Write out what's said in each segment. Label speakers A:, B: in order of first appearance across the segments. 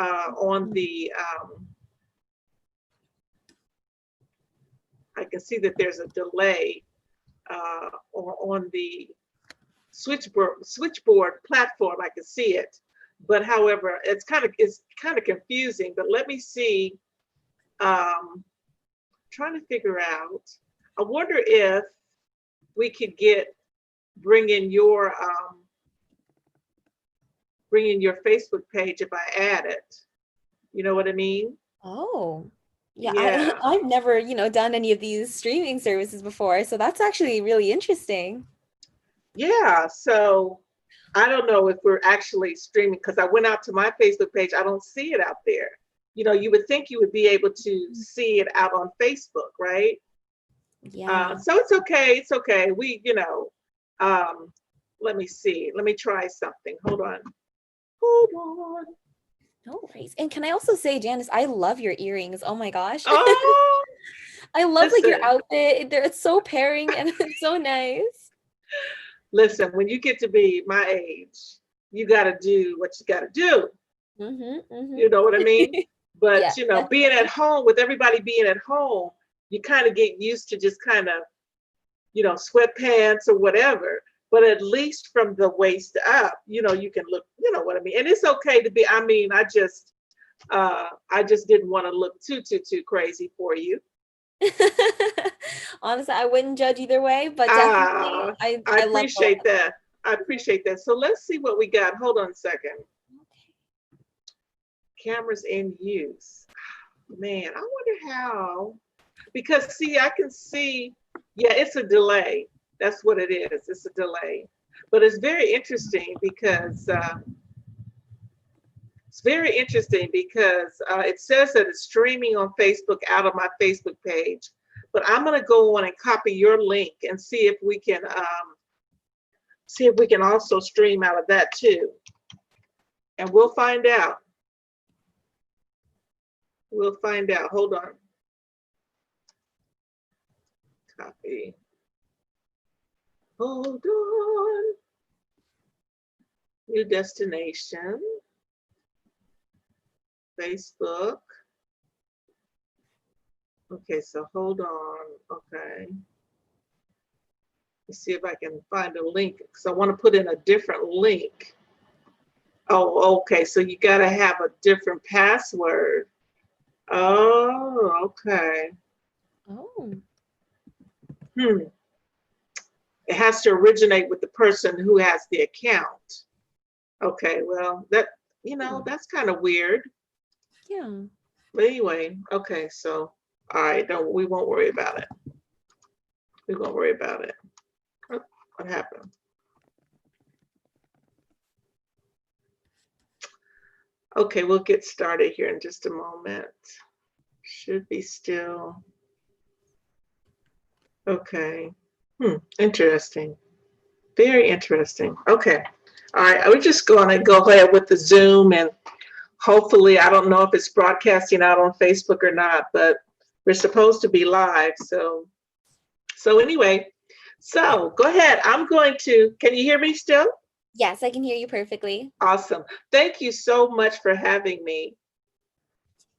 A: on the, I can see that there's a delay on the switchboard platform. I can see it, but however, it's kind of confusing. But let me see. Trying to figure out. I wonder if we could bring in your Facebook page if I add it. You know what I mean?
B: Oh, yeah.
A: Yeah.
B: I've never, done any of these streaming services before, so that's actually really interesting.
A: Yeah. So I don't know if we're actually streaming because I went out to my Facebook page. I don't see it out there. You would think you would be able to see it out on Facebook, right?
B: Yeah.
A: So it's okay. It's okay. Let me see. Let me try something. Hold on. Hold on.
B: No worries. And can I also say, Janice, I love your earrings. Oh my gosh.
A: Oh,
B: I love like your
A: listen,
B: outfit. It's so pairing and it's so nice.
A: listen. When you get to be my age, you got to do what you got to do.
B: Mm-hmm, mm-hmm.
A: You know what I mean? But
B: Yeah,
A: being at
B: definitely.
A: home with everybody being at home, you kind of get used to just kind of sweatpants or whatever. But at least from the waist up, you can look, you know what I mean? And it's okay to be, I just didn't want to look too crazy for you.
B: Honestly, I wouldn't judge either way, but definitely
A: Ah,
B: I
A: I
B: I love both.
A: appreciate that. I appreciate that. So let's see what we got. Hold on a second. Cameras in use. Man, I wonder how, because see, I can see, yeah, it's a delay. That's what it is. It's a delay. But it's very interesting because it says that it's streaming on Facebook out of my Facebook page. But I'm going to go on and copy your link and see if we can also stream out of that too. And we'll find out. We'll find out. Hold on. Copy. Hold on. New destination. Facebook. Okay, so hold on. Okay. Let's see if I can find a link because I want to put in a different link. Oh, okay. So you got to have a different password. Oh, okay.
B: Oh.
A: Hmm. It has to originate with the person who has the account. Okay, well, that's kind of weird.
B: Yeah.
A: But anyway, okay, so all right, we won't worry about it. We won't worry about it. What happened? Okay, we'll get started here in just a moment. Should be still. Okay. Interesting. Very interesting. Okay. All right. We're just going to go ahead with the Zoom and hopefully, I don't know if it's broadcasting out on Facebook or not, but we're supposed to be live. So anyway, so go ahead. Can you hear me still?
B: Yes, I can hear you perfectly.
A: Awesome. Thank you so much for having me.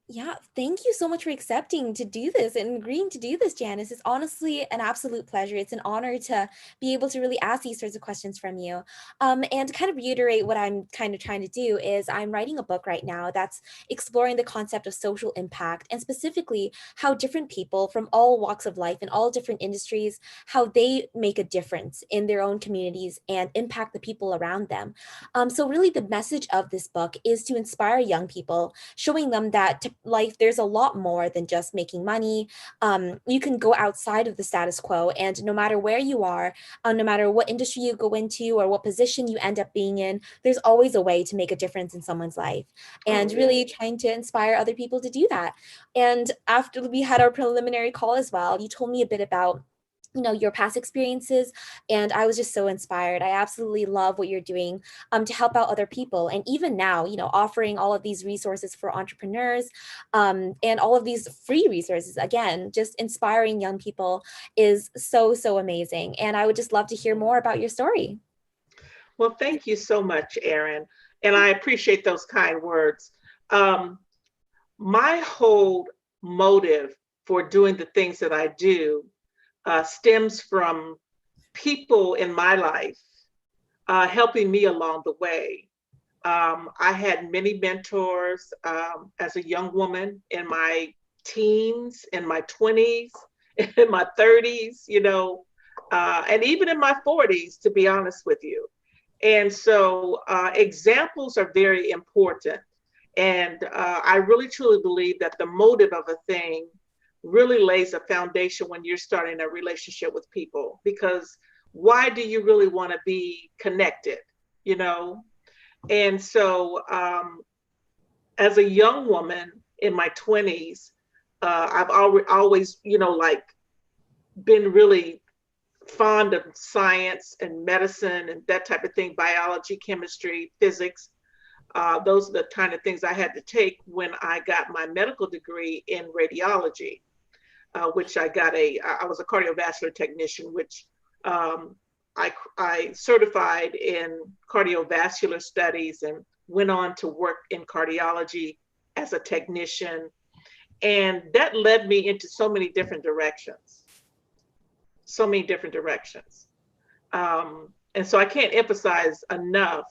B: Yeah, thank you so much for accepting to do this and agreeing to do this, Janice. It's honestly an absolute pleasure. It's an honor to be able to really ask these sorts of questions from you. And to kind of reiterate what I'm kind of trying to do is I'm writing a book right now that's exploring the concept of social impact and specifically how different people from all walks of life and all different industries, how they make a difference in their own communities and impact the people around them. So really the message of this book is to inspire young people, showing them that life there's a lot more than just making money. You can go outside of the status quo, and no matter where you are, no matter what industry you go into or what position you end up being in, there's always a way to make a difference in someone's life,
A: Oh,
B: and
A: yeah.
B: really trying to inspire other people to do that. And after we had our preliminary call as well, you told me a bit about your past experiences, and I was just so inspired. I absolutely love what you're doing to help out other people, and even now, offering all of these resources for entrepreneurs, and all of these free resources, again, just inspiring young people is so amazing, and I would just love to hear more about your story.
A: Well, thank you so much, Erin. And I appreciate those kind words. Um, my whole motive for doing the things that I do stems from people in my life helping me along the way. I had many mentors as a young woman in my teens, in my 20s, in my 30s, and even in my 40s, to be honest with you. And so examples are very important. And I really truly believe that the motive of a thing really lays a foundation when you're starting a relationship with people. Because why do you really want to be connected? You know? And so as a young woman in my 20s, I've always, like been really fond of science and medicine and that type of thing, biology, chemistry, physics. Those are the kind of things I had to take when I got my medical degree in radiology, which I was a cardiovascular technician, which um, I certified in cardiovascular studies and went on to work in cardiology as a technician. And that led me into so many different directions, so many different directions. And so I can't emphasize enough.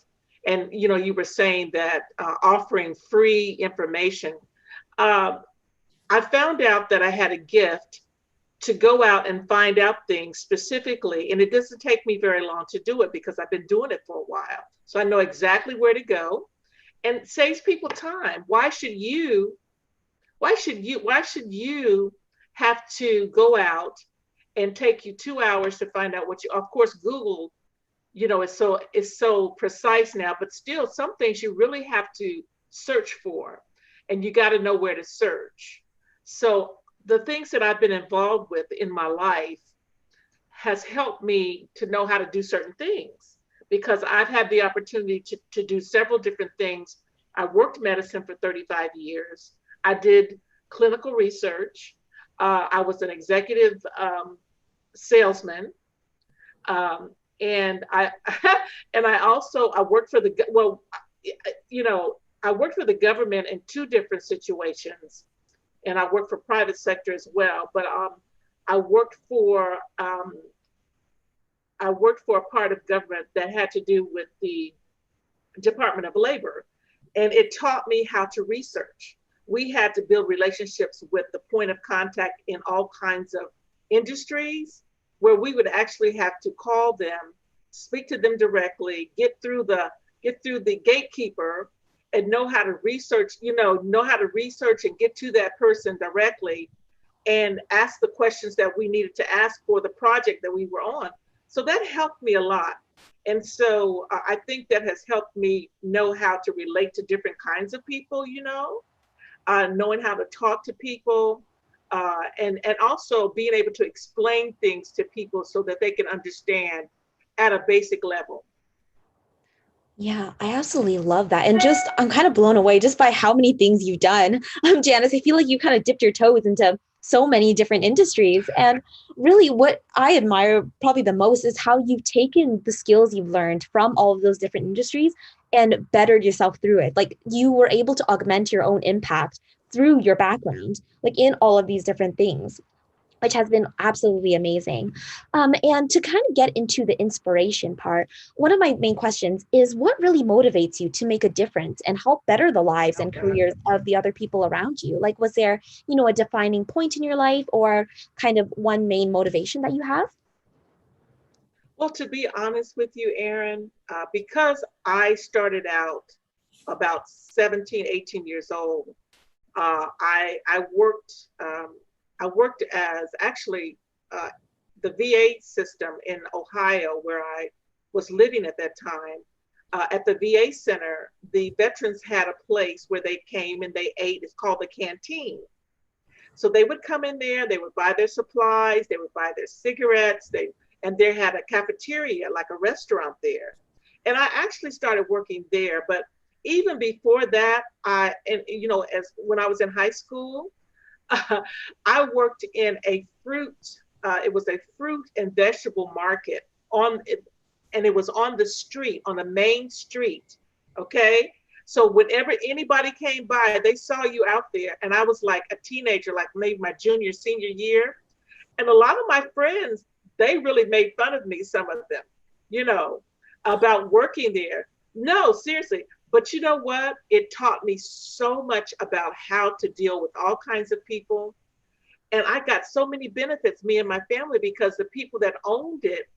A: And you were saying that offering free information. Uh, I found out that I had a gift to go out and find out things specifically, and it doesn't take me very long to do it because I've been doing it for a while. So I know exactly where to go, and it saves people time. Why should you have to go out and take you 2 hours to find out what you, of course, Google, it's so precise now, but still some things you really have to search for, and you got to know where to search. So the things that I've been involved with in my life has helped me to know how to do certain things because I've had the opportunity to do several different things. I worked medicine for 35 years. I did clinical research. I was an executive salesman. And I and I worked for I worked for the government in two different situations, and I worked for private sector as well. But I worked for um, I worked for a part of government that had to do with the Department of Labor, and it taught me how to research. We had to build relationships with the point of contact in all kinds of industries where we would actually have to call them, speak to them directly, get through the gatekeeper and know how to research and get to that person directly and ask the questions that we needed to ask for the project that we were on. So that helped me a lot. And so I think that has helped me know how to relate to different kinds of people, knowing how to talk to people, and also being able to explain things to people so that they can understand at a basic level.
B: Yeah, I absolutely love that. And just, I'm kind of blown away just by how many things you've done. Janice, I feel like you kind of dipped your toes into so many different industries. And really, what I admire probably the most is how you've taken the skills you've learned from all of those different industries and bettered yourself through it. Like you were able to augment your own impact through your background, like in all of these different things, which has been absolutely amazing. And to kind of get into the inspiration part, one of my main questions is what really motivates you to make a difference and help better the lives and careers of the other people around you? Like, was there, a defining point in your life or kind of one main motivation that you have?
A: Well, to be honest with you, Erin, because I started out about 17, 18 years old, I worked as actually the VA system in Ohio, where I was living at that time. At the VA center, the veterans had a place where they came and they ate. It's called the canteen. So they would come in there, they would buy their supplies, they would buy their cigarettes, and they had a cafeteria, like a restaurant there. And I actually started working there, but even before that, as when I was in high school, I worked in a fruit. It was a fruit and vegetable market on it, and it was on the street, on the main street. Okay, So whenever anybody came by, they saw you out there. And I was like a teenager, like maybe my junior, senior year. And a lot of my friends, they really made fun of me, some of them, you know, about working there. No, seriously. But you know what? It taught me so much about how to deal with all kinds of people. And I got so many benefits, me and my family, because the people that owned it,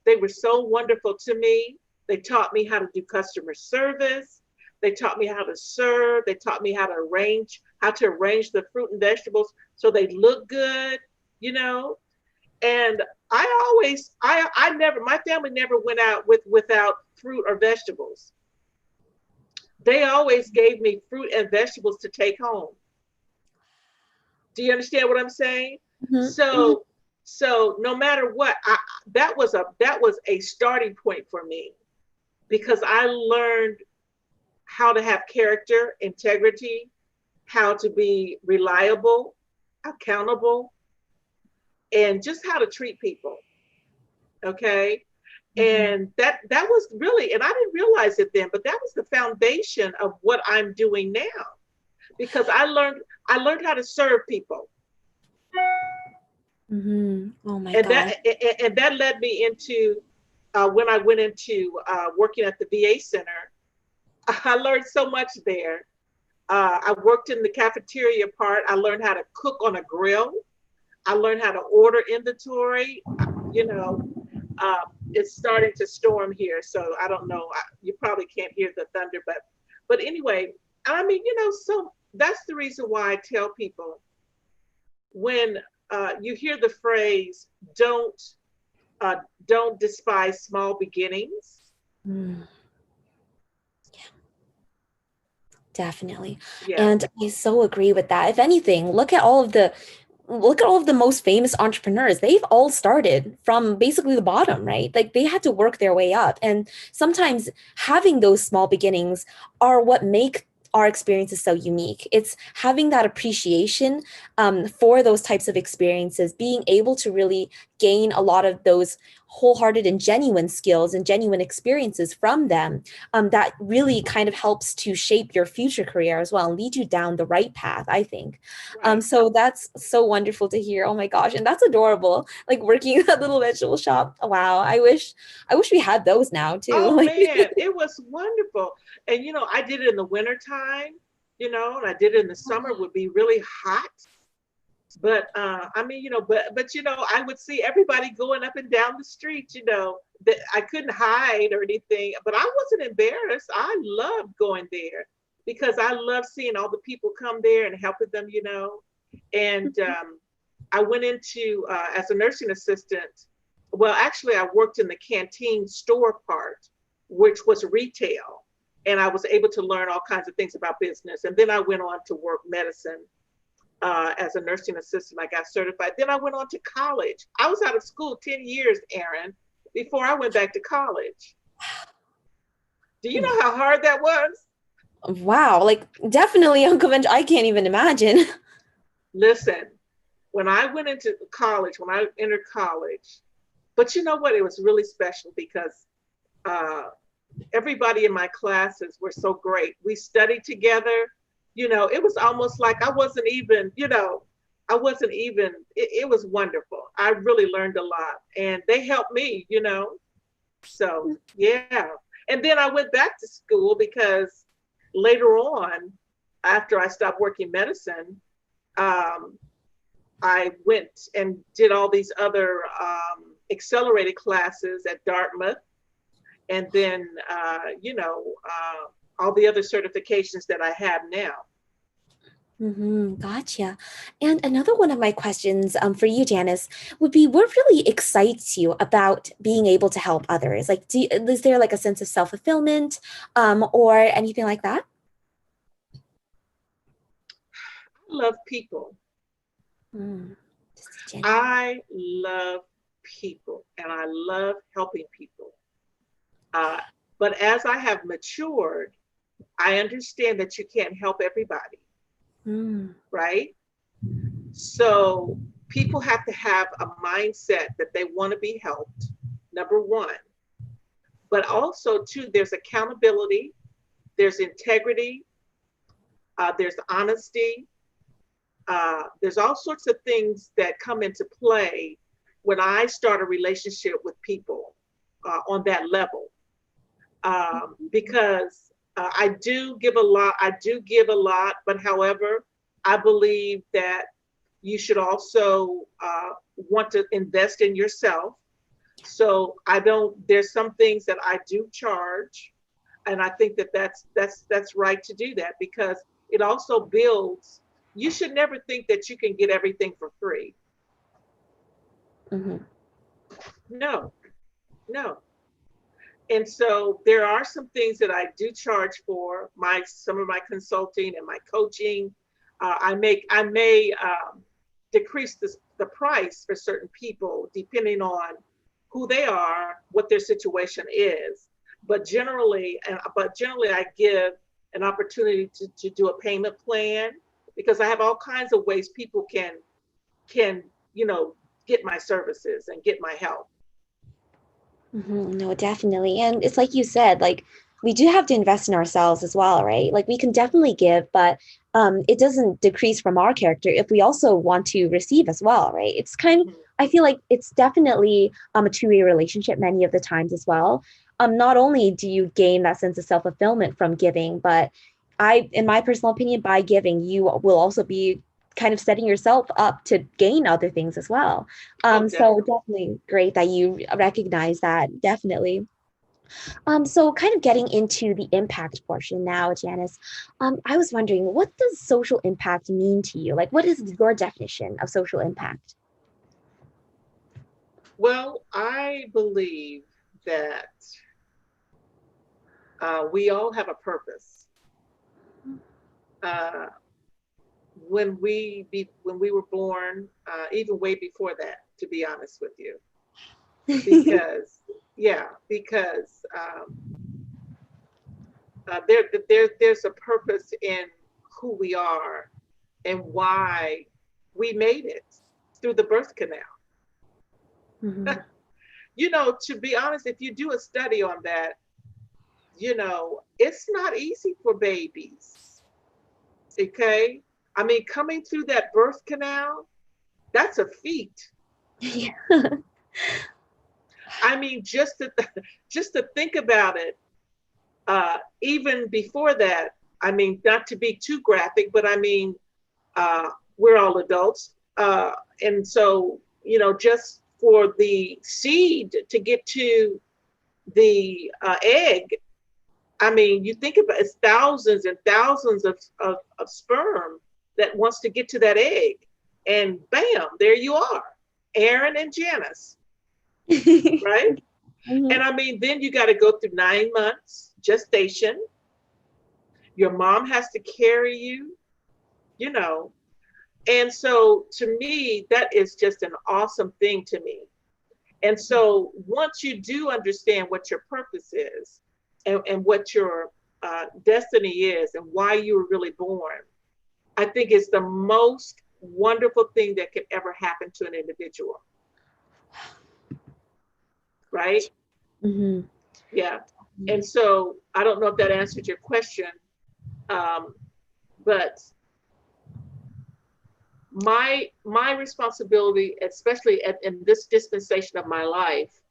A: they were so wonderful to me. They taught me how to do customer service. They taught me how to serve. They taught me how to arrange the fruit and vegetables so they look good, you know. And I never, my family never went out without fruit or vegetables. They always gave me fruit and vegetables to take home. Do you understand what I'm saying?
B: Mhm, mhm.
A: So no matter what, that was a starting point for me because I learned how to have character, integrity, how to be reliable, accountable, and just how to treat people. Okay.
B: Mhm.
A: And that was really, and I didn't realize it then, but that was the foundation of what I'm doing now because I learned how to serve people.
B: Mhm. Oh my
A: And
B: gosh.
A: that led me into when I went into working at the VA center. I learned so much there. I worked in the cafeteria part. I learned how to cook on a grill. I learned how to order inventory. You know, uh, it's starting to storm here, so I don't know. You probably can't hear the thunder, but anyway, I mean, you know, so that's the reason why I tell people when you hear the phrase uh, don't despise small beginnings.
B: Mm, definitely.
A: Yeah,
B: And I so agree with that. If anything, look at all of the most famous entrepreneurs. They've all started from basically the bottom, right? Like they had to work their way up. And sometimes having those small beginnings are what make our experiences so unique. It's having that appreciation for those types of experiences, being able to really gain a lot of those wholehearted and genuine skills and genuine experiences from them that really kind of helps to shape your future career as well and lead you down the right path, I think.
A: right.
B: So that's so wonderful to hear. Oh my gosh. And that's adorable. Like working at that little vegetable shop. Wow. I wish we had those now too.
A: Oh
B: Like
A: man, it was wonderful. And you know, I did it in the winter time, you know, and I did it in the summer would be really hot. But I mean, you know, but you know, I would see everybody going up and down the street, you know, that I couldn't hide or anything, but I wasn't embarrassed. I loved going there because I love seeing all the people come there and helping them, you know. And I went into as a nursing assistant. Well, actually, I worked in the canteen store part, which was retail, and I was able to learn all kinds of things about business. And then I went on to work medicine as a nursing assistant. I got certified. Then I went on to college. I was out of school 10 years, Erin, before I went back to college. Do you know how hard that was?
B: wow, like definitely unconventional. I can't even imagine.
A: Listen, when I went into college, when I entered college, but you know what? It was really special because uh, everybody in my classes were so great. We studied together. You know, it was almost like I wasn't even, you know, I wasn't even, it was wonderful. I really learned a lot and they helped me, you know. So, yeah. And then I went back to school because later on, after I stopped working medicine, um, I went and did all these other accelerated classes at Dartmouth and then all the other certifications that I have now.
B: Gotcha. And another one of my questions for you, Janice, would be what really excites you about being able to help others? Like, is there like a sense of self-fulfillment or anything like that?
A: I love people.
B: Mm, just genuine.
A: I love people and I love helping people. Uh, but as I have matured, I understand that you can't help everybody,
B: Mm,
A: right? So people have to have a mindset that they want to be helped, number one. But also, too, there's accountability. there's integrity, there's honesty, there's all sorts of things that come into play when I start a relationship with people on that level. Because I do give a lot, but however, I believe that you should also want to invest in yourself. So there's some things that I do charge. And I think that that's right to do that, because it also builds. You should never think that you can get everything for free.
B: Mm-hmm.
A: No, no. And so there are some things that I do charge for some of my consulting and my coaching. I may decrease the price for certain people depending on who they are, what their situation is. But generally, I give an opportunity to do a payment plan, because I have all kinds of ways people can get my services and get my help.
B: No, definitely. And it's like you said, like we do have to invest in ourselves as well, right? Like we can definitely give, but it doesn't decrease from our character if we also want to receive as well, right? It's kind of, I feel like it's definitely a two-way relationship many of the times as well. Not only do you gain that sense of self-fulfillment from giving, but in my personal opinion, by giving, you will also be kind of setting yourself up to gain other things as well. So definitely great that you recognize that, definitely. So kind of getting into the impact portion now, Janice, I was wondering, what does social impact mean to you? Like, what is your definition of social impact?
A: Well, I believe that we all have a purpose. Uh, when we were born, even way before that, to be honest with you, because there's a purpose in who we are and why we made it through the birth canal.
B: Mhm.
A: To be honest, if you do a study on that, it's not easy for babies. Okay. I mean, coming through that birth canal, that's a feat.
B: Yeah.
A: I mean, just to think about it, even before that, I mean, not to be too graphic, but I mean, we're all adults. And so, just for the seed to get to the egg, I mean, you think about it's thousands and thousands of sperm that wants to get to that egg. And bam, there you are, Erin and Janice, right?
B: Mhm.
A: And I mean, then you got to go through 9 months gestation. Your mom has to carry you, you know. And so to me, that is just an awesome thing to me. And so once you do understand what your purpose is and what your destiny is and why you were really born, I think it's the most wonderful thing that could ever happen to an individual. Right?
B: Mhm.
A: Yeah. And so I don't know if that answered your question, but my responsibility, especially in this dispensation of my life,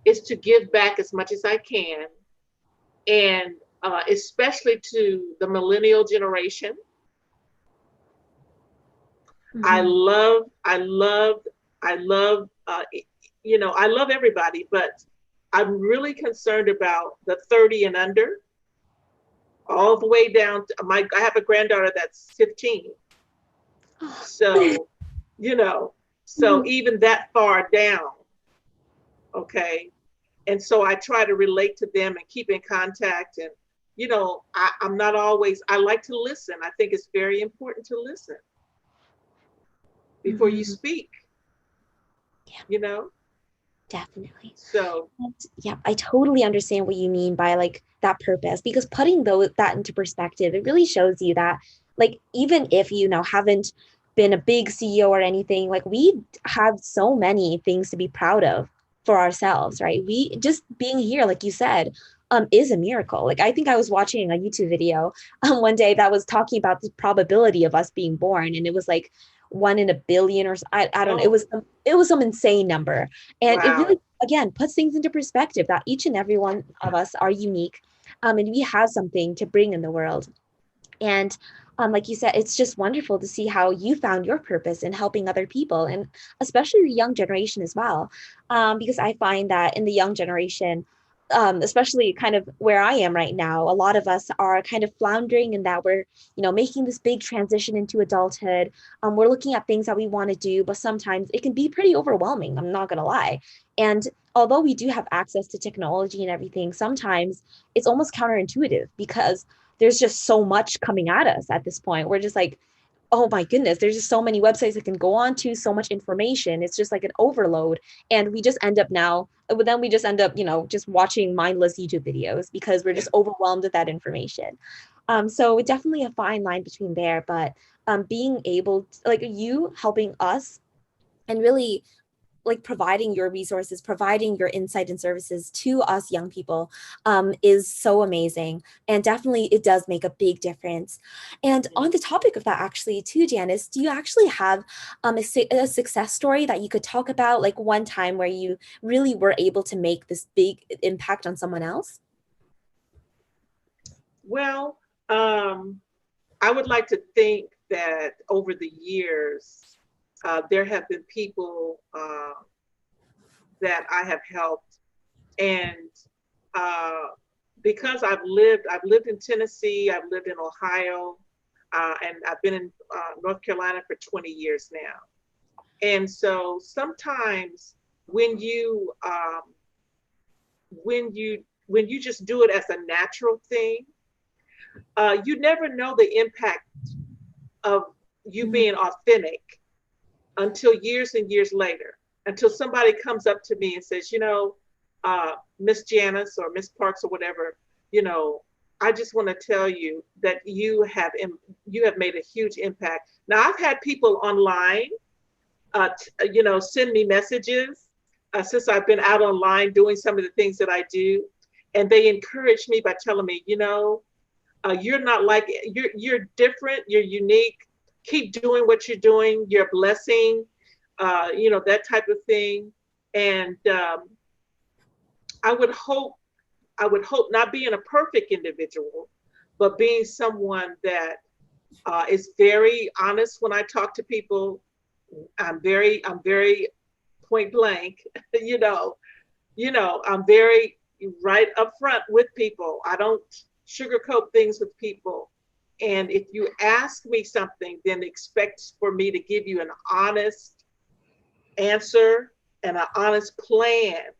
A: is to give back as much as I can, and especially to the millennial generation. I
B: Mhm.
A: love, I love, I love, I love everybody, but I'm really concerned about the 30 and under, all the way down to I have a granddaughter that's 15. So, you know, so
B: Mhm.
A: even that far down, okay. And so I try to relate to them and keep in contact. And, I'm not always, I like to listen. I think it's very important to listen before you
B: Mhm.
A: speak,
B: Yeah,
A: you know?
B: definitely.
A: So,
B: And yeah, I totally understand what you mean by like that purpose, because putting that into perspective, it really shows you that like even if you know haven't been a big CEO or anything, like we have so many things to be proud of for ourselves, right? We just being here, like you said, is a miracle. Like, I think I was watching a YouTube video one day that was talking about the probability of us being born, and it was like 1 in a billion, or I don't know.
A: Oh,
B: It was some insane number, and it really,
A: wow.
B: again, puts things into perspective that each and every one of us are unique, and we have something to bring in the world. And like you said, it's just wonderful to see how you found your purpose in helping other people, and especially the young generation as well. Because I find that in the young generation, especially kind of where I am right now, a lot of us are kind of floundering in that we're, making this big transition into adulthood. We're looking at things that we want to do, but sometimes it can be pretty overwhelming. I'm not going to lie. And although we do have access to technology and everything, sometimes it's almost counterintuitive because there's just so much coming at us at this point. We're just like, oh my goodness, there's just so many websites that can go on to, so much information. It's just like an overload. And we just end up now, but then we just end up, just watching mindless YouTube videos because we're just overwhelmed with that information. So definitely a fine line between there, but being able to, like, you helping us and really like providing your resources, providing your insight and services to us young people, is so amazing. And definitely it does make a big difference. And on the topic of that, actually, too, Janice, do you actually have a success story that you could talk about, like one time where you really were able to make this big impact on someone else?
A: Well, I would like to think that over the years, there have been people that I have helped, and uh, because I've lived in Tennessee, I've lived in Ohio, and I've been in North Carolina for 20 years now. And so sometimes when you when you just do it as a natural thing, you never know the impact of you
B: Mhm.
A: being authentic until years and years later, until somebody comes up to me and says, Miss Janice or Miss Parks or whatever, you know, I just want to tell you that you have made a huge impact. Now I've had people online, send me messages since I've been out online doing some of the things that I do, and they encourage me by telling me, you're not like you're different, you're unique. Keep doing what you're doing. You're a blessing, that type of thing. And I would hope, not being a perfect individual, but being someone that is very honest when I talk to people. I'm very point blank, you know, I'm very right up front with people. I don't sugarcoat things with people. And if you ask me something, then expect for me to give you an honest answer and an honest plan.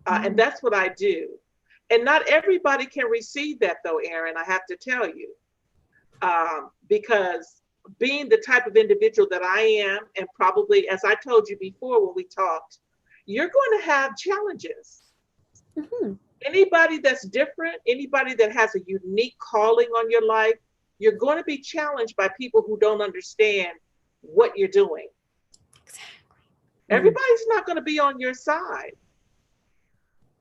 A: And
B: Mhm.
A: that's what I do. And not everybody can receive that, though, Erin, I have to tell you, because being the type of individual that I am, and probably, as I told you before when we talked, you're going to have challenges.
B: Mhm.
A: Anybody that's different, anybody that has a unique calling on your life, you're going to be challenged by people who don't understand what you're doing.
B: Mhm.
A: Everybody's not going to be on your side.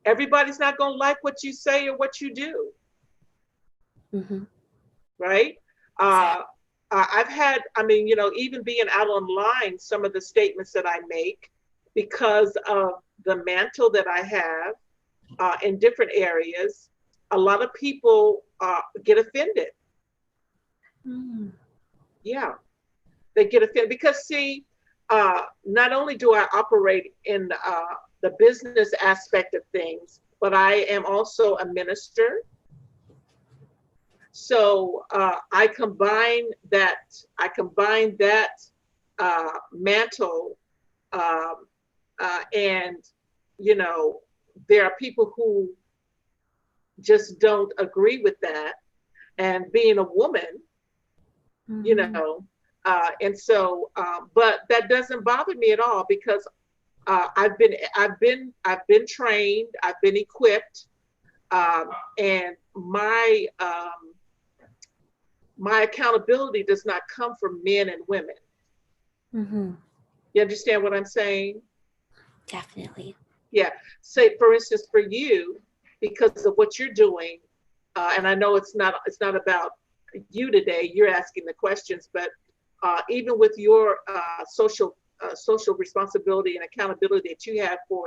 A: Everybody's not going to like what you say or what you do,
B: Mhm.
A: right? Uh,
B: Exactly.
A: I've had, even being out online, some of the statements that I make because of the mantle that I have in different areas, a lot of people get offended.
B: Mhm.
A: Yeah, they get offended because, see, not only do I operate in the business aspect of things, but I am also a minister. So I combine that mantle, um, and you know, there are people who just don't agree with that. And being a woman, you
B: Mhm.
A: know, but that doesn't bother me at all because I've been trained, I've been equipped, and my accountability does not come from men and women.
B: Mhm.
A: You understand what I'm saying?
B: Definitely.
A: Yeah. Say, for instance, for you, because of what you're doing, and I know it's not about you today. You're asking the questions, but even with your social responsibility and accountability that you have for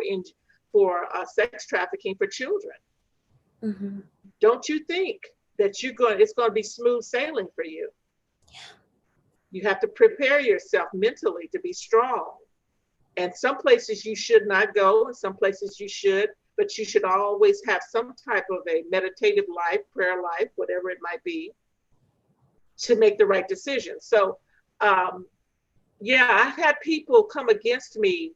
A: sex trafficking for children,
B: Mm-hmm.
A: don't you think that it's going to be smooth sailing for you? You have to prepare yourself mentally to be strong. And some places you should not go, and some places you should, but you should always have some type of a meditative life, prayer life, whatever it might be, to make the right decision. So, yeah, I've had people come against me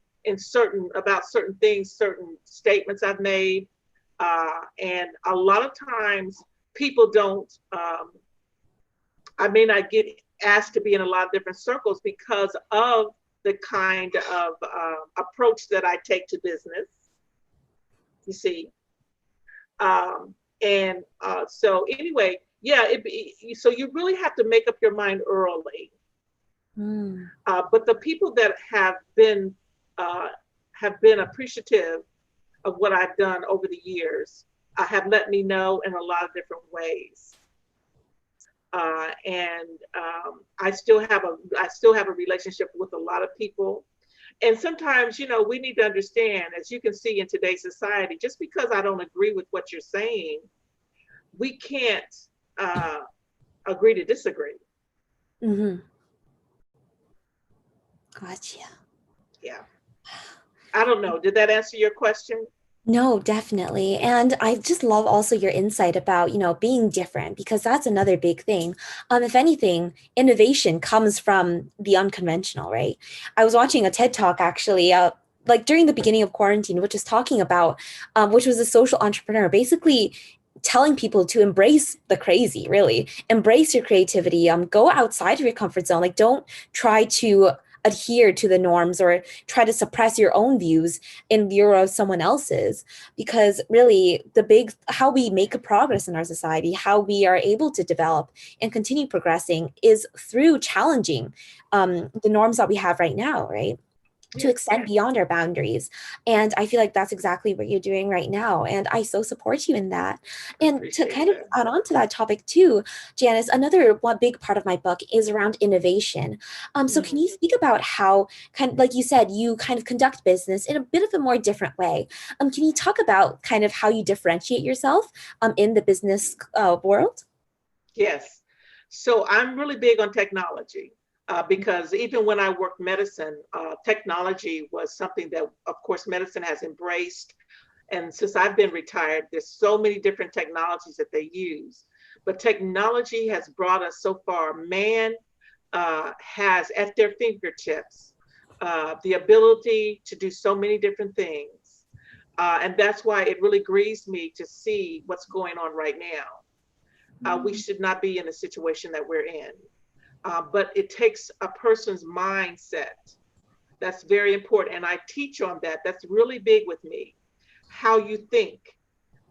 A: about certain things, certain statements I've made, and a lot of times people don't. I may not get asked to be in a lot of different circles because of the kind of approach that I take to business. You see, and so anyway, yeah. So you really have to make up your mind early.
B: Mm.
A: But the people that uh, have been appreciative of what I've done over the years have let me know in a lot of different ways. And I still have a relationship with a lot of people. And sometimes, we need to understand, as you can see in today's society, just because I don't agree with what you're saying, we can't uh, agree to disagree.
B: Mm-hmm. Gotcha.
A: Yeah. I don't know. Did that answer your question?
B: No, definitely. And I just love also your insight about, being different because that's another big thing. If anything, innovation comes from the unconventional, right? I was watching a TED Talk actually, like during the beginning of quarantine, which is talking about, which was a social entrepreneur, basically telling people to embrace the crazy, really embrace your creativity, go outside of your comfort zone. Like, don't try to adhere to the norms or try to suppress your own views in view of someone else's, because really how we make a progress in our society, how we are able to develop and continue progressing is through challenging the norms that we have right now, right? To
A: Yes.
B: extend beyond our boundaries. And I feel like that's exactly what you're doing right now. And I so support you in that. And to
A: Appreciate
B: kind of
A: that.
B: add on to that topic too, Janice, another one big part of my book is around innovation. So can
A: Mhm.
B: you speak about how, kind of like you said, you kind of conduct business in a bit of a more different way? Can you talk about kind of how you differentiate yourself in the business world?
A: Yes. So I'm really big on technology because even when I worked medicine, technology was something that, of course, medicine has embraced. And since I've been retired, there's so many different technologies that they use. But technology has brought us so far. Man has at their fingertips the ability to do so many different things. And that's why it really grieves me to see what's going on right now. We should not be in the situation that we're in. But it takes a person's mindset. That's very important. And I teach on that. That's really big with me. How you think,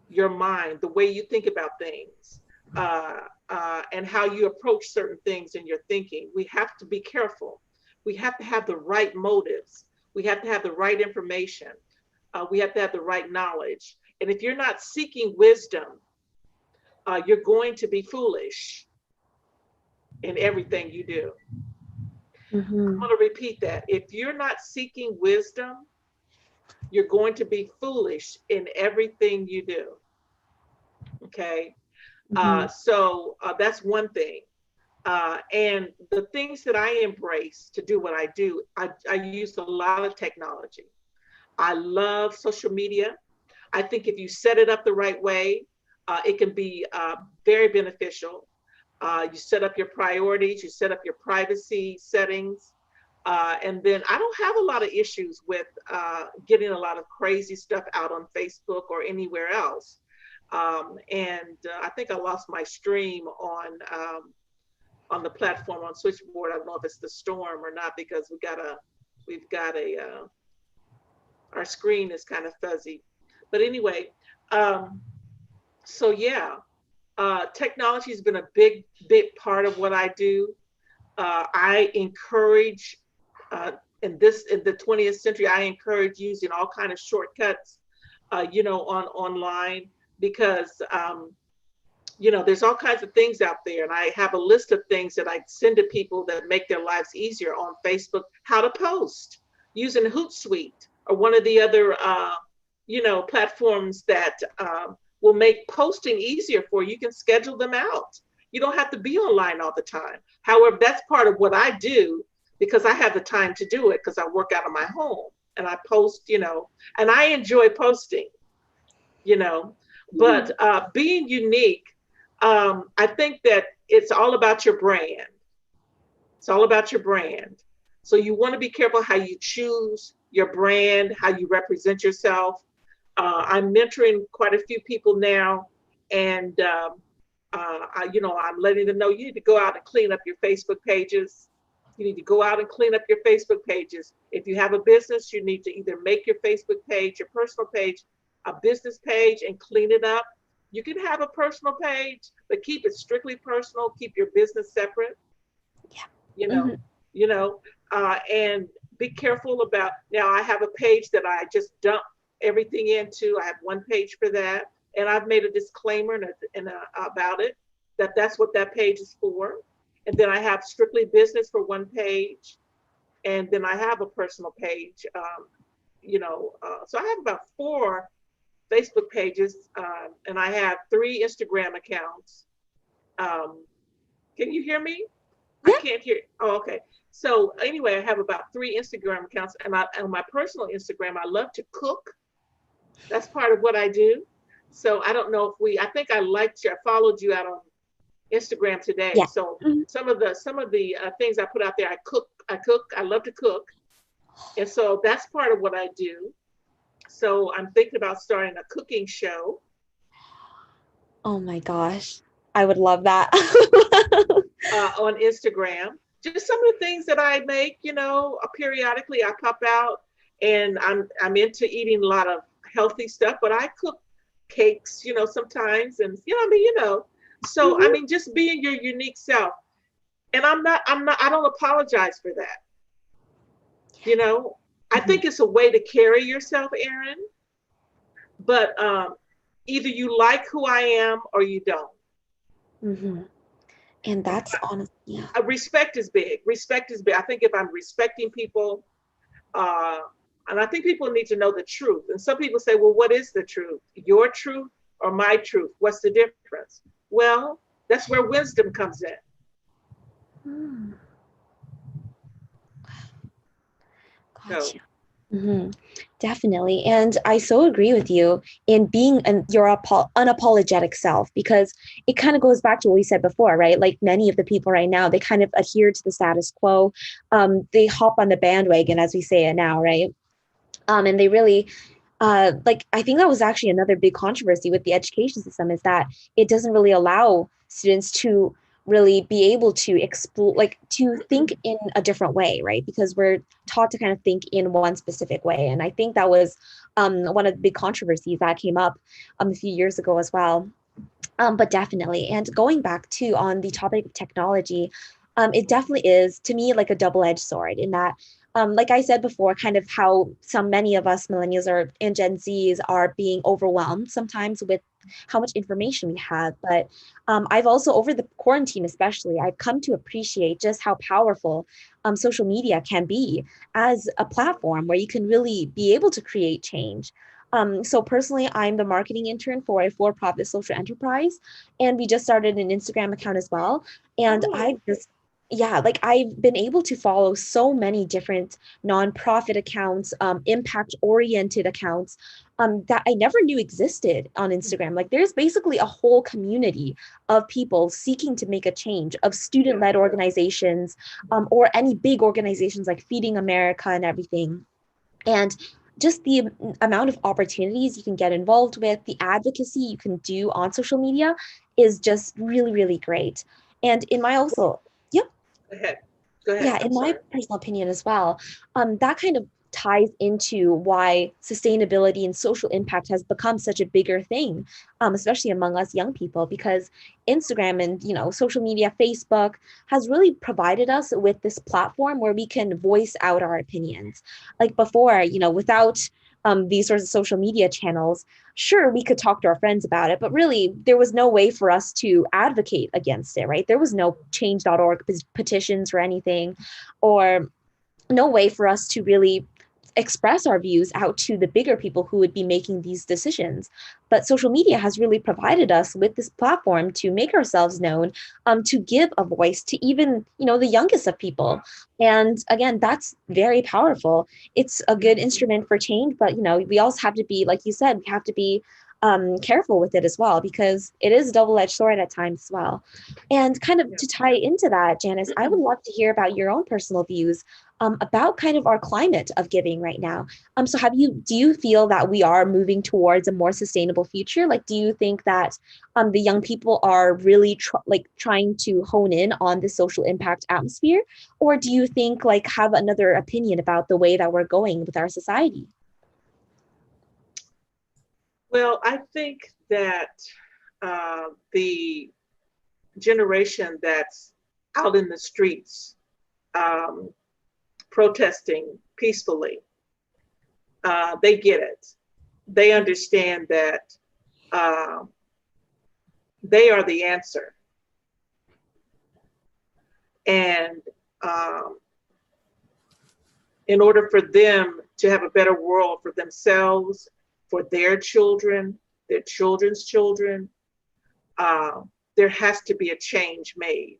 A: your mind, the way you think about things, and how you approach certain things in your thinking. We have to be careful. We have to have the right motives. We have to have the right information. We have to have the right knowledge. And if you're not seeking wisdom, you're going to be foolish in everything you do. I'm
B: Mm-hmm.
A: going to repeat that. If you're not seeking wisdom, you're going to be foolish in everything you do. Okay.
B: Mm-hmm.
A: So that's one thing. And the things that I embrace to do what I do, I use a lot of technology. I love social media. I think if you set it up the right way, it can be very beneficial. You set up your priorities, you set up your privacy settings. And then I don't have a lot of issues with getting a lot of crazy stuff out on Facebook or anywhere else. And I think I lost my stream on the platform on Switchboard. I don't know if it's the storm or not because we've got our screen is kind of fuzzy. But anyway, um, so yeah, technology has been a big part of what I do. I encourage in the 20th century, I encourage using all kind of shortcuts, on online because there's all kinds of things out there, and I have a list of things that I send to people that make their lives easier on Facebook. How to post using Hootsuite or one of the other, platforms that will make posting easier for you. You can schedule them out. You don't have to be online all the time. However, that's part of what I do because I have the time to do it because I work out of my home and I post, and I enjoy posting, but being unique, I think that it's all about your brand. It's all about your brand. So you want to be careful how you choose your brand, how you represent yourself. I'm mentoring quite a few people now, and I'm letting them know you need to go out and clean up your Facebook pages. You need to go out and clean up your Facebook pages. If you have a business, you need to either make your Facebook page, your personal page, a business page, and clean it up. You can have a personal page, but keep it strictly personal. Keep your business separate.
B: Yeah.
A: You know,
B: Mhm.
A: and be careful about. Now, I have a page that I just dump everything into. I have one page for that, and I've made a disclaimer about it that that's what that page is for. And then I have strictly business for one page, and then I have a personal page. So I have about four Facebook pages, and I have three Instagram accounts. Um, can you hear me? I
B: Yeah.
A: can't hear. Oh, okay. So anyway, I have about three Instagram accounts, and on my personal Instagram, I love to cook. That's part of what I do. So I don't know if I think I liked you. I followed you out on Instagram today.
B: Yeah.
A: So
B: Mhm.
A: some of the things I put out there, I cook. I love to cook, and so that's part of what I do. So I'm thinking about starting a cooking show.
B: Oh my gosh. I would love that.
A: On Instagram. Just some of the things that I make, periodically I pop out, and I'm into eating a lot of healthy stuff, but I cook cakes, sometimes, and So I
B: Mhm.
A: mean, just being your unique self, and I don't apologize for that. You know, I
B: Mhm.
A: think it's a way to carry yourself, Erin. But either you like who I am or you don't.
B: Mhm. And that's honest. Yeah.
A: Respect is big. Respect is big. I think if I'm respecting people, uh, and I think people need to know the truth. And some people say, well, what is the truth? Your truth or my truth? What's the difference? Well, that's where wisdom comes in.
B: Mm,
A: So,
B: gotcha. Hmm. Definitely. And I so agree with you in being your unapologetic self, because it kind of goes back to what we said before, right? Like many of the people right now, they kind of adhere to the status quo. They hop on the bandwagon, as we say it now, right? And they really like I think that was actually another big controversy with the education system, is that it doesn't really allow students to really be able to explore, like to think in a different way, right? Because we're taught to kind of think in one specific way. And I think that was one of the big controversies that came up a few years ago as well. But definitely, and going back to on the topic of technology, it definitely is to me like a double-edged sword in that, like I said before, kind of how many of us millennials are and Gen Zs are being overwhelmed sometimes with how much information we have. But I've also, over the quarantine especially, I've come to appreciate just how powerful social media can be as a platform where you can really be able to create change. So personally, I'm the marketing intern for a for-profit social enterprise, and we just started an Instagram account as well. And
A: oh,
B: yeah, like I've been able to follow so many different nonprofit accounts, impact-oriented accounts, that I never knew existed on Instagram. Like there's basically a whole community of people seeking to make a change, of
A: yeah,
B: student-led organizations, or any big organizations like Feeding America and everything. And just the amount of opportunities you can get involved with, the advocacy you can do on social media is just really, really great. And in my also, yep,
A: go ahead. Go ahead.
B: yeah,
A: I'm
B: in my
A: sorry.
B: personal opinion as well, that kind of ties into why sustainability and social impact has become such a bigger thing, especially among us young people, because Instagram and social media, Facebook has really provided us with this platform where we can voice out our opinions. Like before, without these sorts of social media channels, sure, we could talk to our friends about it, but really there was no way for us to advocate against it, right? There was no change.org petitions or anything, or no way for us to really express our views out to the bigger people who would be making these decisions. But social media has really provided us with this platform to make ourselves known, to give a voice to even, the youngest of people. And again, that's very powerful. It's a good instrument for change, but we also have to be, like you said, we have to be careful with it as well, because it is a double-edged sword at times as well. And kind of to tie into that, Janice, I would love to hear about your own personal views about kind of our climate of giving right now. So do you feel that we are moving towards a more sustainable future? Like, do you think that the young people are really trying to hone in on the social impact atmosphere? Or do you think have another opinion about the way that we're going with our society?
A: Well, I think that the generation that's out in the streets protesting peacefully, they get it. They understand that they are the answer. And in order for them to have a better world for themselves, for their children, their children's children, there has to be a change made.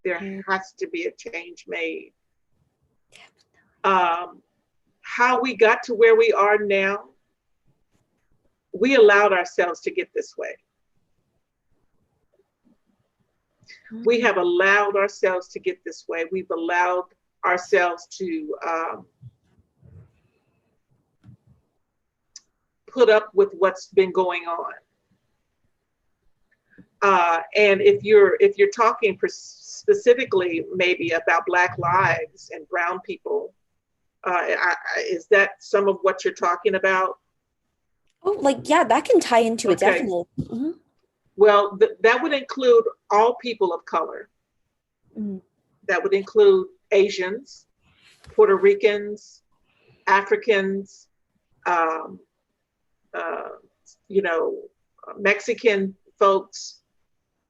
A: There has to be a change made. How we got to where we are now, we allowed ourselves to get this way. We have allowed ourselves to get this way. We've allowed ourselves to put up with what's been going on. And if you're talking specifically maybe about Black lives and brown people, is that some of what you're talking about?
B: Oh, yeah, that can tie into it,
A: Okay.
B: definitely. Mm-hmm.
A: Well, that would include all people of color.
B: Mm-hmm.
A: That would include Asians, Puerto Ricans, Africans, Mexican folks.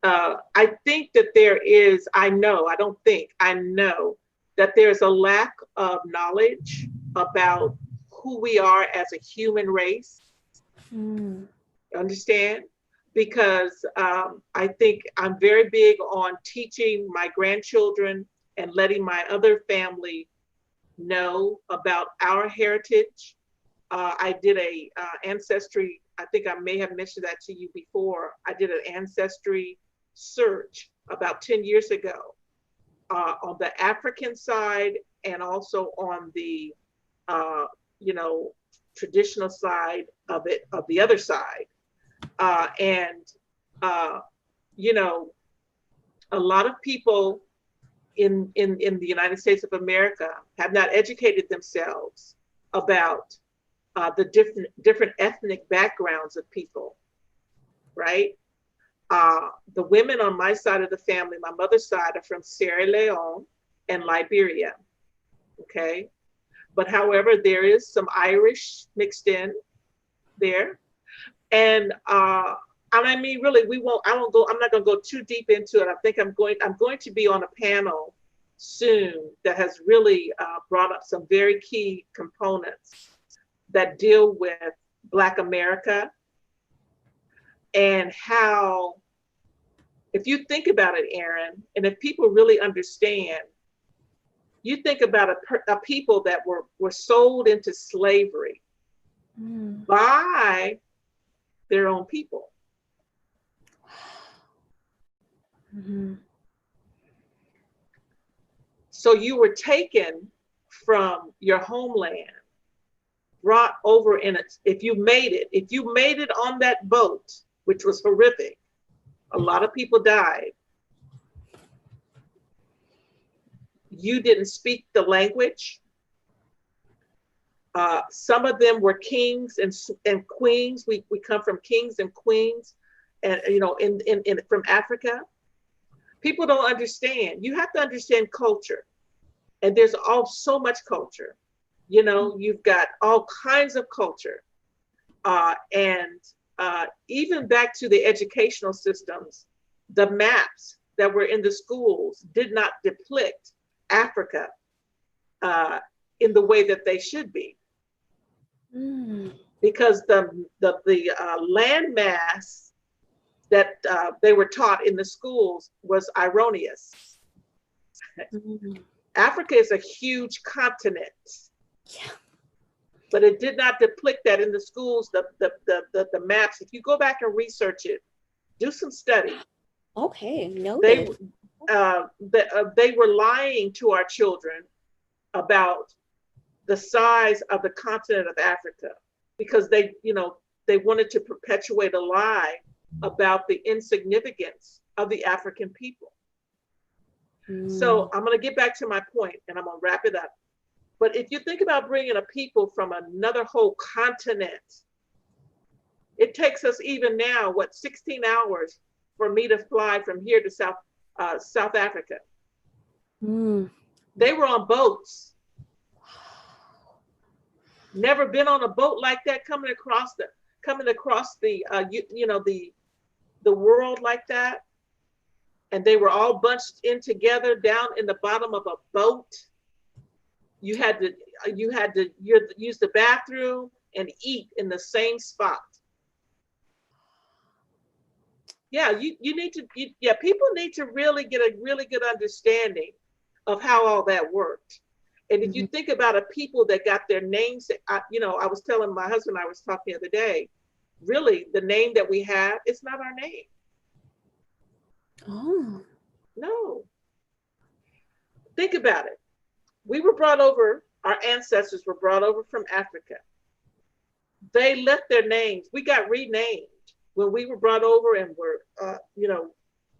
A: I think that I know that there's a lack of knowledge about who we are as a human race. Understand? Because I think I'm very big on teaching my grandchildren and letting my other family know about our heritage. I did a ancestry, I think I may have mentioned that to you before. I did an ancestry search about 10 years ago on the African side and also on the, traditional side of the other side. A lot of people in the United States of America have not educated themselves about the different ethnic backgrounds of people, right? The women on my side of the family, my mother's side, are from Sierra Leone and Liberia, okay? But however, there is some Irish mixed in there. And I mean, really, I'm not gonna go too deep into it. I think I'm going to be on a panel soon that has really brought up some very key components that deal with Black America and how, if you think about it, Erin, and if people really understand, you think about a people that were sold into slavery by their own people.
B: Mm-hmm.
A: So you were taken from your homeland, brought over if you made it on that boat, which was horrific, a lot of people died. You didn't speak the language. Some of them were kings and queens. We come from kings and queens, and from Africa. People don't understand. You have to understand culture, and there's so much culture. You know, you've got all kinds of culture. And even back to the educational systems, the maps that were in the schools did not depict Africa in the way that they should be, because the land mass that they were taught in the schools was erroneous. Africa is a huge continent.
B: Yeah.
A: But it did not depict that in the schools, the maps. If you go back and research it, do some study.
B: Okay,
A: They
B: noted.
A: they were lying to our children about the size of the continent of Africa, because they, you know, they wanted to perpetuate a lie about the insignificance of the African people. So I'm going to get back to my point and I'm going to wrap it up. But if you think about bringing a people from another whole continent, it takes us even now, what, 16 hours for me to fly from here to South Africa. They were on boats. Never been on a boat like that, coming across the the world like that. And they were all bunched in together down in the bottom of a boat. You had to use the bathroom and eat in the same spot. Yeah, you need to, people need to really get a really good understanding of how all that worked. And if you think about a people that got their names, I was telling my husband, I was talking the other day, really the name that we have, it's not our name.
B: Oh.
A: No. Think about it. We were brought over, our ancestors were brought over from Africa. They left their names. We got renamed when we were brought over and were,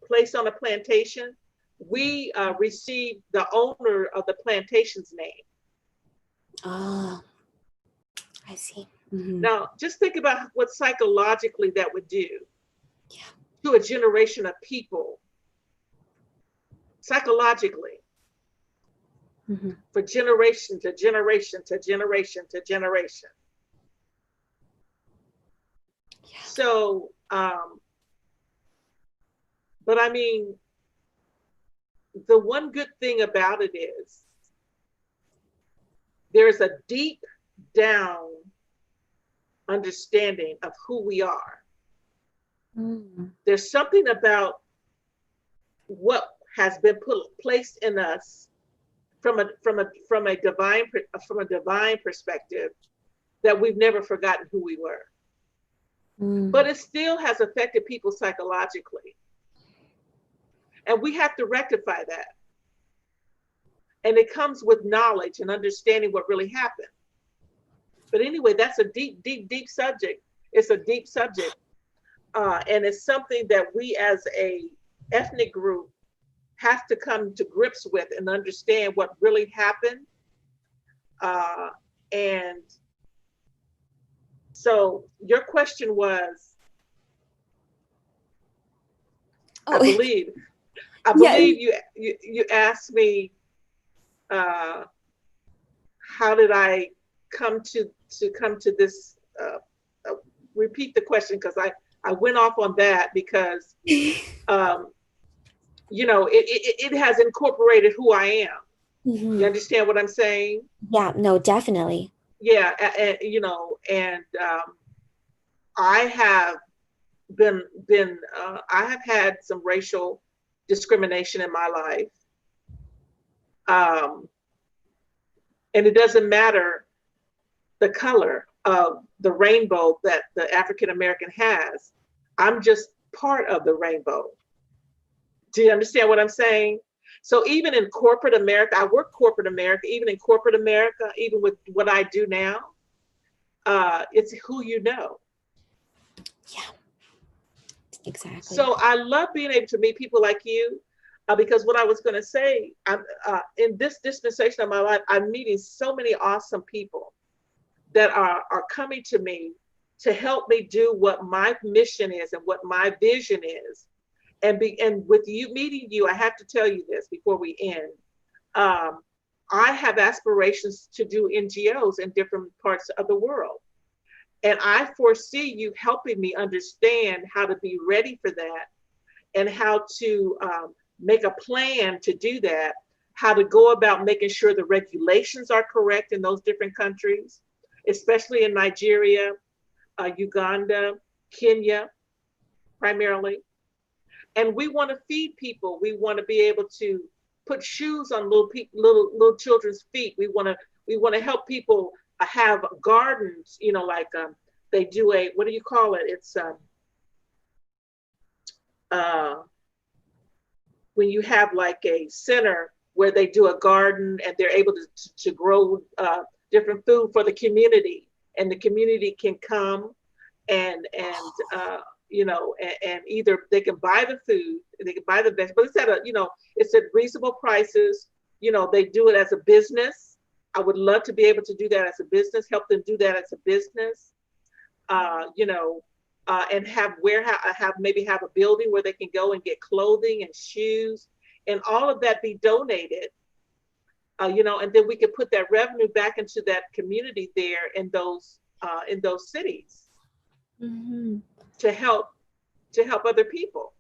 A: placed on a plantation. We received the owner of the plantation's name.
B: Ah, I see.
A: Now, just think about what psychologically that would do to a generation of people. Psychologically. For generation to generation to generation to generation.
B: Yeah.
A: So, but I mean, the one good thing about it is there's a deep down understanding of who we are. There's something about what has been placed in us from a divine perspective, that we've never forgotten who we were. But it still has affected people psychologically. And we have to rectify that. And it comes with knowledge and understanding what really happened. But anyway, that's a deep, deep, deep subject. It's a deep subject. And it's something that we as a ethnic group have to come to grips with and understand what really happened. And so your question was, I believe you asked me, how did I come to this? Repeat the question, because I went off on that because it has incorporated who I am. You understand what I'm saying?
B: Yeah, no, definitely.
A: Yeah, and I have I have had some racial discrimination in my life. And it doesn't matter the color of the rainbow that the African American has. I'm just part of the rainbow. Do you understand what I'm saying? So even in corporate America, I work corporate America, even in corporate America, even with what I do now, it's who you know.
B: Yeah, exactly.
A: So I love being able to meet people like you, because what I was going to say, in this dispensation of my life, I'm meeting so many awesome people that are coming to me to help me do what my mission is and what my vision is. And with you, meeting you, I have to tell you this before we end. I have aspirations to do NGOs in different parts of the world. And I foresee you helping me understand how to be ready for that and how to make a plan to do that, how to go about making sure the regulations are correct in those different countries, especially in Nigeria, Uganda, Kenya, primarily. And we want to feed people. We want to be able to put shoes on little children's feet. We want to help people have gardens. Like they do a, what do you call it? It's uh, when you have like a center where they do a garden and they're able to grow different food for the community, and the community can come and and either they can buy the food, they can buy the vegetables. It's at it's at reasonable prices. They do it as a business. I would love to be able to do that as a business, help them do that as a business. And have warehouse, have a building where they can go and get clothing and shoes, and all of that be donated. And then we could put that revenue back into that community there in those cities
B: Mhm.
A: to help other people.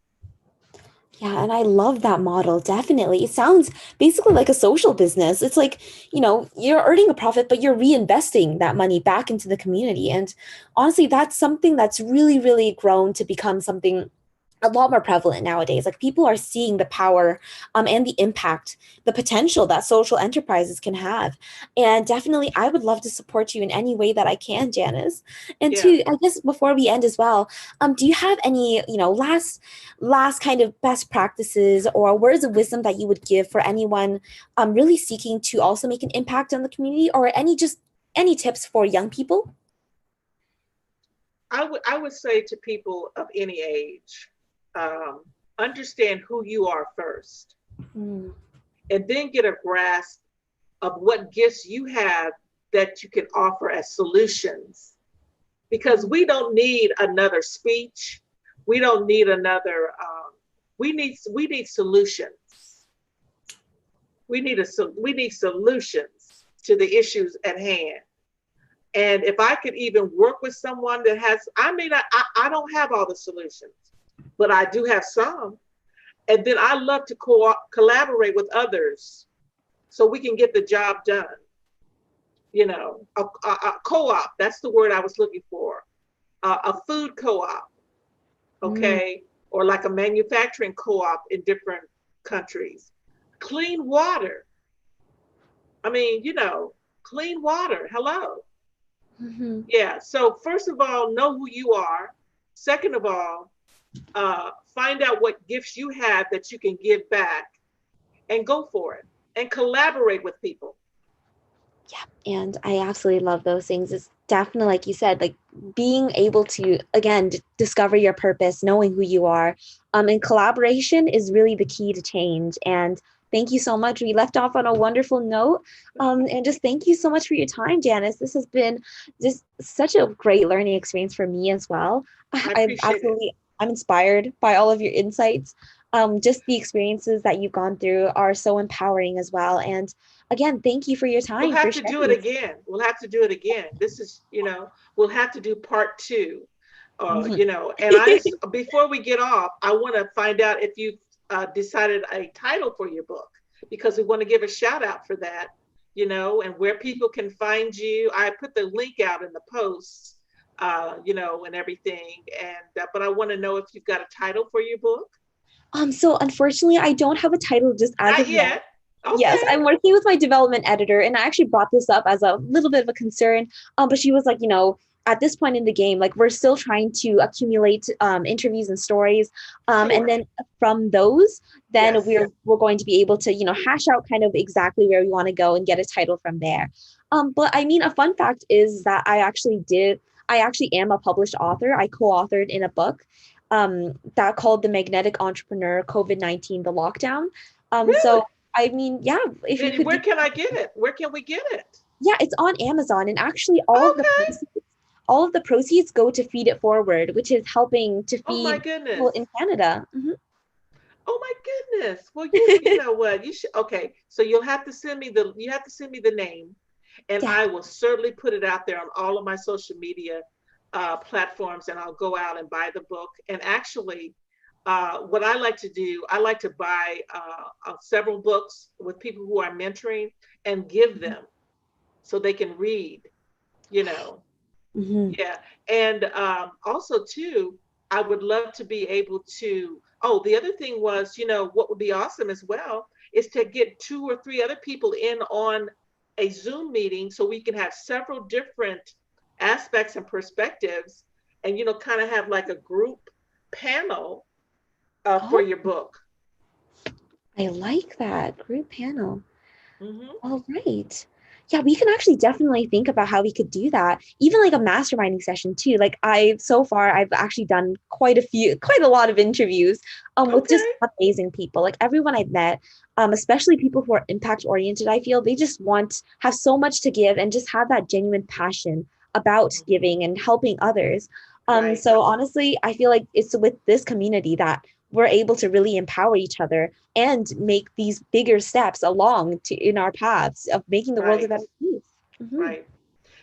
B: Yeah, and I love that model. Definitely. It sounds basically like a social business. It's like, you're earning a profit, but you're reinvesting that money back into the community. And honestly, that's something that's really, really grown to become something a lot more prevalent nowadays. Like people are seeing the power and the impact, the potential that social enterprises can have. And definitely, I would love to support you in any way that I can, Janice. And
A: Yeah.
B: to, I guess, before we end as well, do you have any, last kind of best practices or words of wisdom that you would give for anyone really seeking to also make an impact on the community, or any tips for young people?
A: I would say to people of any age, um, understand who you are first,
B: Mm.
A: and then get a grasp of what gifts you have that you can offer as solutions. Because we don't need another speech. We don't need another. We need solutions. We need solutions to the issues at hand. And if I could even work with someone that has, I don't have all the solutions, but I do have some. And then I love to collaborate with others so we can get the job done. A co-op, that's the word I was looking for. A food co-op,
B: Mm.
A: okay? Or like a manufacturing co-op in different countries. Clean water. I mean, clean water. Hello.
B: Mhm.
A: Yeah. So first of all, know who you are. Second of all, find out what gifts you have that you can give back, and go for it, and collaborate with people.
B: Yeah, and I absolutely love those things. It's definitely, like you said, like being able to, again, discover your purpose, knowing who you are. And collaboration is really the key to change. And thank you so much. We left off on a wonderful note. And just thank you so much for your time, Janice. This has been just such a great learning experience for me as well.
A: I appreciate it.
B: I'm inspired by all of your insights. Just the experiences that you've gone through are so empowering as well. And again, thank you for your
A: We'll
B: time, for
A: have to do it
B: sharing.
A: again. We'll have to do it again. This is, we'll have to do part two.
B: Mhm.
A: And before we get off, I want to find out if you decided a title for your book, because we want to give a shout out for that, and where people can find you. I put the link out in the posts, and everything. And but I want to know if you've got a title for your book.
B: So unfortunately, I don't have a title just as
A: Not
B: of yet.
A: yet.
B: Yes,
A: Okay.
B: I'm working with my development editor, and I actually brought this up as a little bit of a concern. But she was like, at this point in the game, like we're still trying to accumulate interviews and stories, and
A: Sure.
B: then from those, then
A: Yes.
B: we're going to be able to hash out kind of exactly where we want to go and get a title from there. But I mean, a fun fact is that I actually am a published author. I co-authored in a book that called The Magnetic Entrepreneur, COVID-19, the Lockdown.
A: Really?
B: So I mean, yeah, if you
A: And
B: could
A: where
B: give,
A: can I get it? Where can we get it?
B: yeah, it's on Amazon, and actually
A: Okay.
B: all of the proceeds go to Feed It Forward, which is helping to
A: Oh my
B: feed people
A: goodness.
B: in Canada. Mhm.
A: Oh my goodness. Well, you know what? You should. Okay, so you have to send me the name, and
B: Yeah.
A: I will certainly put it out there on all of my social media platforms, and I'll go out and buy the book. And actually, what I like to do, I like to buy several books with people who are mentoring and give them so they can read. You know,
B: Hmm.
A: yeah. And also, too, I would love to be able to. Oh, the other thing was, what would be awesome as well is to get two or three other people in on a Zoom meeting so we can have several different aspects and perspectives and, kind of have like a group panel for
B: Oh,
A: your book.
B: I like that group panel.
A: Hmm.
B: All right. Yeah, we can actually definitely think about how we could do that. Even like a masterminding session too. Like so far I've actually done quite a lot of interviews with just
A: Okay.
B: amazing people. Like everyone I've met, especially people who are impact oriented, I feel they just have so much to give and just have that genuine passion about giving and helping others.
A: Right.
B: So honestly, I feel like it's with this community that we're able to really empower each other and make these bigger steps along in our paths of making the world a
A: Right.
B: better place. Hmm.
A: Right.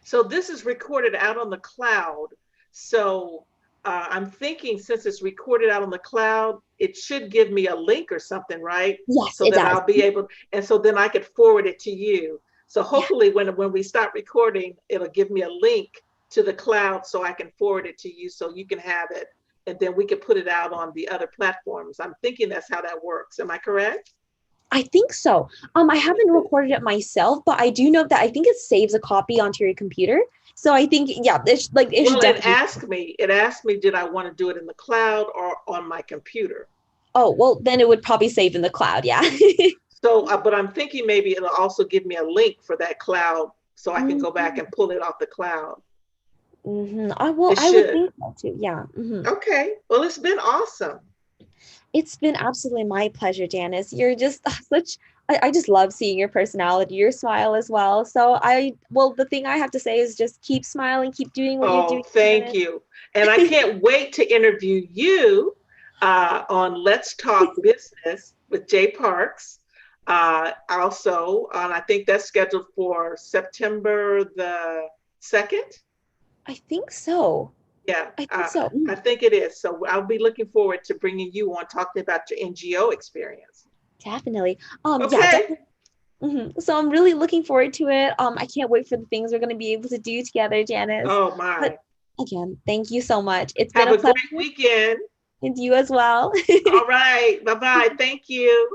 A: So this is recorded out on the cloud. So I'm thinking since it's recorded out on the cloud, it should give me a link or something, right?
B: Yes,
A: So
B: it
A: that
B: does.
A: I'll be able, and so then I could forward it to you. So
B: Yeah,
A: hopefully when we start recording, it'll give me a link to the cloud so I can forward it to you so you can have it. And then we can put it out on the other platforms. I'm thinking that's how that works. Am I correct?
B: I think so. I haven't recorded it myself, but I do know that I think it saves a copy onto your computer. So I think, yeah, it should
A: Well,
B: definitely.
A: it asked me, did I want to do it in the cloud or on my computer?
B: Oh, well, then it would probably save in the cloud. Yeah.
A: So, but I'm thinking maybe it'll also give me a link for that cloud so I can go back
B: Mhm.
A: and pull it off the cloud.
B: Well,
A: It
B: I would
A: should.
B: think so too. Yeah.
A: Okay. Well, it's been awesome.
B: It's been absolutely my pleasure, Janice. You're just I just love seeing your personality, your smile as well. So well, the thing I have to say is just keep smiling, keep doing what you're
A: Oh,
B: doing,
A: thank
B: Janice.
A: you. And I can't wait to interview you on Let's Talk Business with Jay Parks. Also, I think that's scheduled for September the 2nd.
B: I think so.
A: Yeah,
B: I think so.
A: I think it is. So I'll be looking forward to bringing you on talking about your NGO experience.
B: Definitely. Yeah,
A: Okay.
B: definitely. So I'm really looking forward to it. I can't wait for the things we're going to be able to do together, Janice.
A: Oh
B: But
A: my.
B: again, thank you so much. It's been
A: Have
B: a
A: a
B: pleasure,
A: great weekend.
B: and you as well.
A: All right. Bye bye. Thank you.